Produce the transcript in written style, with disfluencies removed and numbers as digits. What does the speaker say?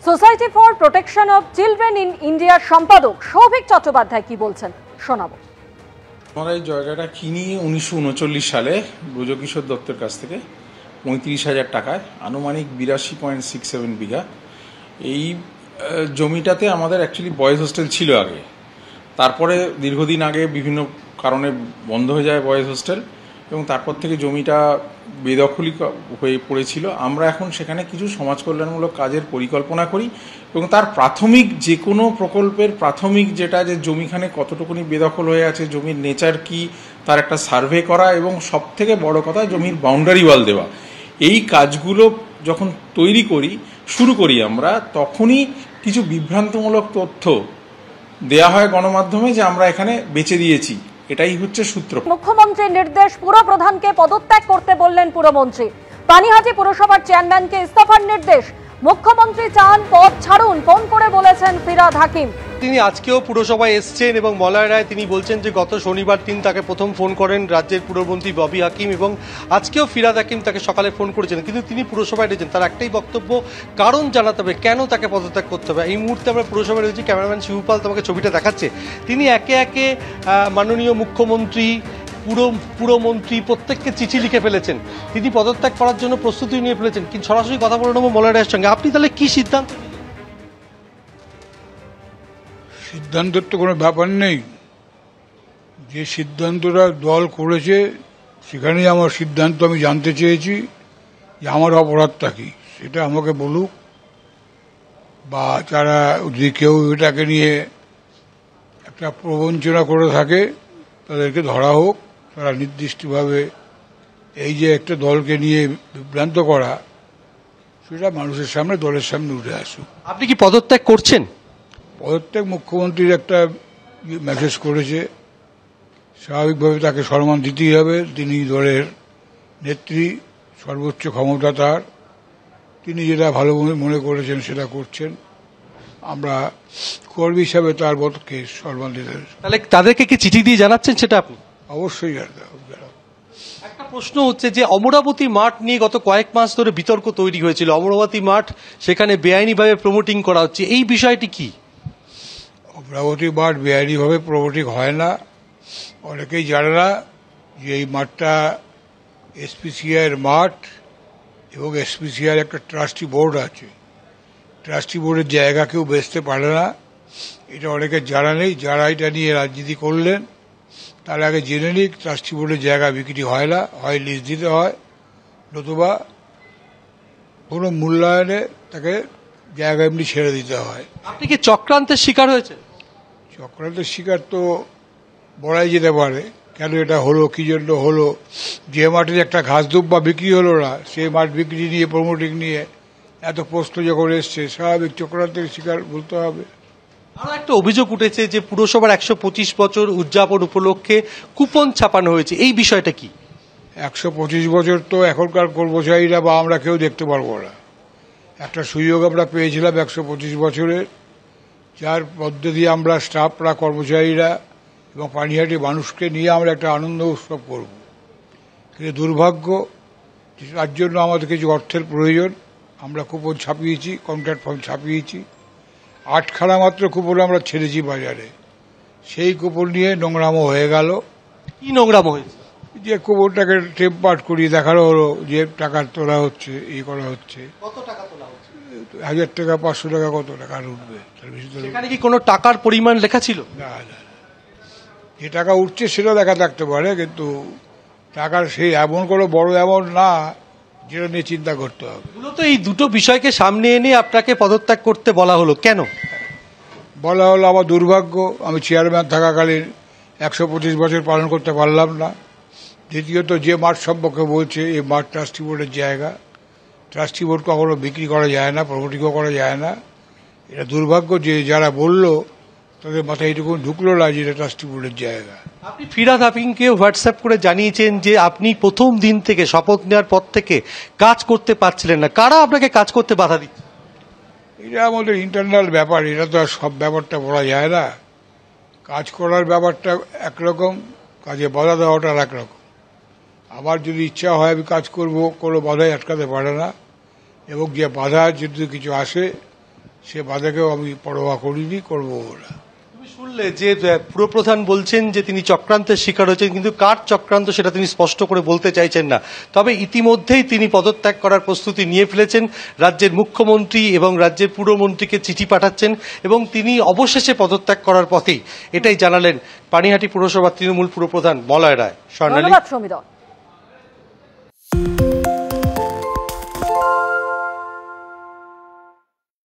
Society for protection of children in ইন্ডিয়ার সম্পাদক সৌভিক চট্টোপাধ্যায় কি বলছেন শোনাবো। আমরা এই জায়গাটা কিনি 1939 সালে ব্রজকিশোর দত্তের কাছ থেকে 35,000 টাকায়, আনুমানিক 82.67 বিঘা। এই জমিটাতে আমাদের অ্যাকচুয়ালি বয়েজ হোস্টেল ছিল আগে, তারপরে দীর্ঘদিন আগে বিভিন্ন কারণে বন্ধ হয়ে যায় বয়েজ হোস্টেল এবং তারপর থেকে জমিটা বেদখলি হয়ে পড়েছিল। আমরা এখন সেখানে কিছু সমাজ কল্যাণমূলক কাজের পরিকল্পনা করি এবং তার প্রাথমিক যে কোনো প্রকল্পের প্রাথমিক যেটা যে জমিখানে কতটুকুনি বেদখল হয়ে আছে, জমির নেচার কি, তার একটা সার্ভে করা এবং সব থেকে বড় কথা জমির বাউন্ডারি ওয়াল দেওয়া। এই কাজগুলো যখন শুরু করি আমরা, তখনই কিছু বিভ্রান্তমূলক তথ্য দেয়া হয় গণমাধ্যমে যে আমরা এখানে বেচে দিয়েছি। এটাই হচ্ছে সূত্র। মুখ্যমন্ত্রীর নির্দেশ, পুর প্রধানকে পদত্যাগ করতে বললেন পুরমন্ত্রী। পানিহাটি পুরসভার চেয়ারম্যানকে ইস্তফার নির্দেশ। মুখ্যমন্ত্রী চান পদ ছাড়ুন, ফোন করে বলেছেন ফিরহাদ হাকিম। তিনি আজকেও পুরসভায় এসছেন এবং মলয় রায় তিনি বলছেন যে গত শনিবার তিনি তাকে প্রথম ফোন করেন রাজ্যের পুরমন্ত্রী ববি হাকিম এবং আজকেও ফিরহাদ হাকিম তাকে সকালে ফোন করেছেন, কিন্তু তিনি পুরসভায় রয়েছেন। তার একটাই বক্তব্য, কারণ জানাতে হবে কেন তাকে পদত্যাগ করতে হবে। এই মুহূর্তে আমরা পুরসভায় রয়েছি, ক্যামেরাম্যান শিবপাল তোমাকে ছবিটা দেখাচ্ছে। তিনি একে একে মাননীয় মুখ্যমন্ত্রী, পুরমন্ত্রী প্রত্যেককে চিঠি লিখে ফেলেছেন। তিনি পদত্যাগ করার জন্য প্রস্তুতি নিয়ে ফেলেছেন। কিন্তু সরাসরি কথা বলে নেবো মলয় রায়ের সঙ্গে। আপনি তাহলে কি সিদ্ধান্ত? সিদ্ধান্তের তো কোনো ব্যাপার নেই, যে সিদ্ধান্তটা দল করেছে সেখানেই আমার সিদ্ধান্ত। আমি জানতে চেয়েছি যে আমার অপরাধটা কি, সেটা আমাকে বলুক, বা যারা যদি কেউ এটাকে নিয়ে একটা প্রবঞ্চনা করে থাকে তাদেরকে ধরা হোক। তারা নির্দিষ্টভাবে এই যে একটা দলকে নিয়ে বিভ্রান্ত করা, সেটা মানুষের সামনে, দলের সামনে উঠে আসুক। আপনি কি পদত্যাগ করছেন? পদত্যাগ মুখ্যমন্ত্রীর একটা মেসেজ করেছে, স্বাভাবিকভাবে তাকে সম্মান দিতেই হবে। তিনি দলের নেত্রী, সর্বোচ্চ ক্ষমতা তার, তিনি যেটা ভালো মনে করেছেন সেটা করছেন। আমরা কর্মী হিসাবে তার পক্ষে সম্মান দিতে। তাহলে তাদেরকে কি চিঠি দিয়ে জানাচ্ছেন সেটা আপনি? অবশ্যই। একটা প্রশ্ন হচ্ছে যে অমরাবতী মাঠ নিয়ে গত কয়েক মাস ধরে বিতর্ক তৈরি হয়েছিল। অমরাবতী মাঠ সেখানে বেআইনিভাবে প্রমোটিং করা হচ্ছে, এই বিষয়টি কি? অমরাবতী মাঠ বেআইনিভাবে প্রমোটিং হয় না। অনেকেই জানে না যে এই মাঠটা এসপিসিআইয়ের মাঠ এবং এসপিসিআইয়ের একটা ট্রাস্টি বোর্ড আছে। ট্রাস্টি বোর্ডের জায়গা কেউ বেচতে পারে না, এটা অনেকের জানা নেই। যারা এটা নিয়ে রাজনীতি করলেন তারা আগে জেনে নিক, ট্রাস্টি বোর্ডের জায়গা বিক্রি হয় না, হয় লিজ দিতে হয়, নতুবা কোনো মূল্যায়নে তাকে জায়গা এমনি ছেড়ে দিতে হয়। আপনি কি চক্রান্তের শিকার হয়েছে? চক্রান্তের শিকার তো বলাই যেতে পারে। কেন এটা হলো, কি জন্য হলো? যে মাঠের একটা ঘাস দুব্বা বিক্রি হলো না, সেই মাঠ বিক্রি নিয়ে, প্রমোটিং নিয়ে এত প্রশ্ন যখন এসছে, স্বাভাবিক চক্রান্তের শিকার বলতে হবে। আরো একটা অভিযোগ উঠেছে যে পুরসভার 125 বছর উদযাপন উপলক্ষে কুপন ছাপানো হয়েছে, এই বিষয়টা কি? 125 বছর তো এখনকার কর্মচারীরা বা আমরা কেউ দেখতে পারবো না। একটা সুযোগ আমরা পেয়েছিলাম 125 বছরের, যার মধ্যে দিয়ে আমরা স্টাফরা, কর্মচারীরা এবং পানিহাটি মানুষকে নিয়ে আমরা একটা আনন্দ উৎসব করব। কিন্তু দুর্ভাগ্য, তার জন্য আমাদের কিছু অর্থের প্রয়োজন। আমরা কুপন ছাপিয়েছি, কন্ট্রাক্ট ফর্ম ছাপিয়েছি, 8খানা মাত্র কুপন আমরা ছেড়েছি বাজারে। সেই কুপন নিয়ে নোংরামো হয়ে গেল। কি নোংরামো হয়েছে? যে কুপনটাকে টেম্পার করিয়ে দেখানো হলো যে টাকা তোলা হচ্ছে, এই করা হচ্ছে। কত টাকা তোলা হচ্ছে? 1000 টাকা, 500 টাকা, কত টাকা উঠবে? সেখানে কি কোনো টাকার পরিমাণ লেখা ছিল? না, যে টাকা উঠছে সেটা দেখা থাকতে পারে, কিন্তু টাকার সেই এমন কোনো বড় অ্যামাউন্ট না যেটা নিয়ে চিন্তা করতে হবে। মূলত এই দুটো বিষয়কে সামনে এনে আপনাকে পদত্যাগ করতে বলা হলো, কেন বলা হলো? আমার দুর্ভাগ্য, আমি চেয়ারম্যান থাকাকালীন 125 বছর পালন করতে পারলাম না। দ্বিতীয়ত, যে মাঠ সম্পর্কে বলছে, এই মাঠ ট্রাস্টি বোর্ডের জায়গা। ট্রাস্টি বোর্ড কখনো বিক্রি করা যায় না, প্রমোটিংও করা যায় না। এটা দুর্ভাগ্য যে যারা বললো তাদের মাথায় এইটুকু ঢুকলো না যে এটা ট্রাস্টি বোর্ডের জায়গা। আপনি ফিরহাদ হাকিমকে হোয়াটসঅ্যাপ করে জানিয়েছেন যে আপনি প্রথম দিন থেকে, শপথ নেওয়ার পর থেকে কাজ করতে পারছিলেন না। কারা আপনাকে কাজ করতে বাধা দিচ্ছে? এটা আমাদের ইন্টারনাল ব্যাপার, এটা তো আর সব ব্যাপারটা বলা যায় না। কাজ করার ব্যাপারটা একরকম, কাজে বাধা দেওয়াটা আর একরকম। আমার যদি ইচ্ছা হয় আমি কাজ করব, কোনো বাধাই আটকাতে পারে না। এবং যে বাধা যদি কিছু আসে সে বাধাকেও আমি পরোয়া করিনি, করবো না। তুমি শুনলে যে পুরপ্রধান বলছেন যে তিনি চক্রান্তের শিকার হয়েছেন, কিন্তু কার চক্রান্ত সেটা তিনি স্পষ্ট করে বলতে চাইছেন না। তবে ইতিমধ্যেই তিনি পদত্যাগ করার প্রস্তুতি নিয়ে ফেলেছেন, রাজ্যের মুখ্যমন্ত্রী এবং রাজ্যের পুরমন্ত্রীকে চিঠি পাঠাচ্ছেন এবং তিনি অবশেষে পদত্যাগ করার পথেই, এটাই জানালেন পানিহাটি পুরসভার তৃণমূল পুরপ্রধান মলয় রায়। স্বর্ণালী। ধন্যবাদ সৌমিদর।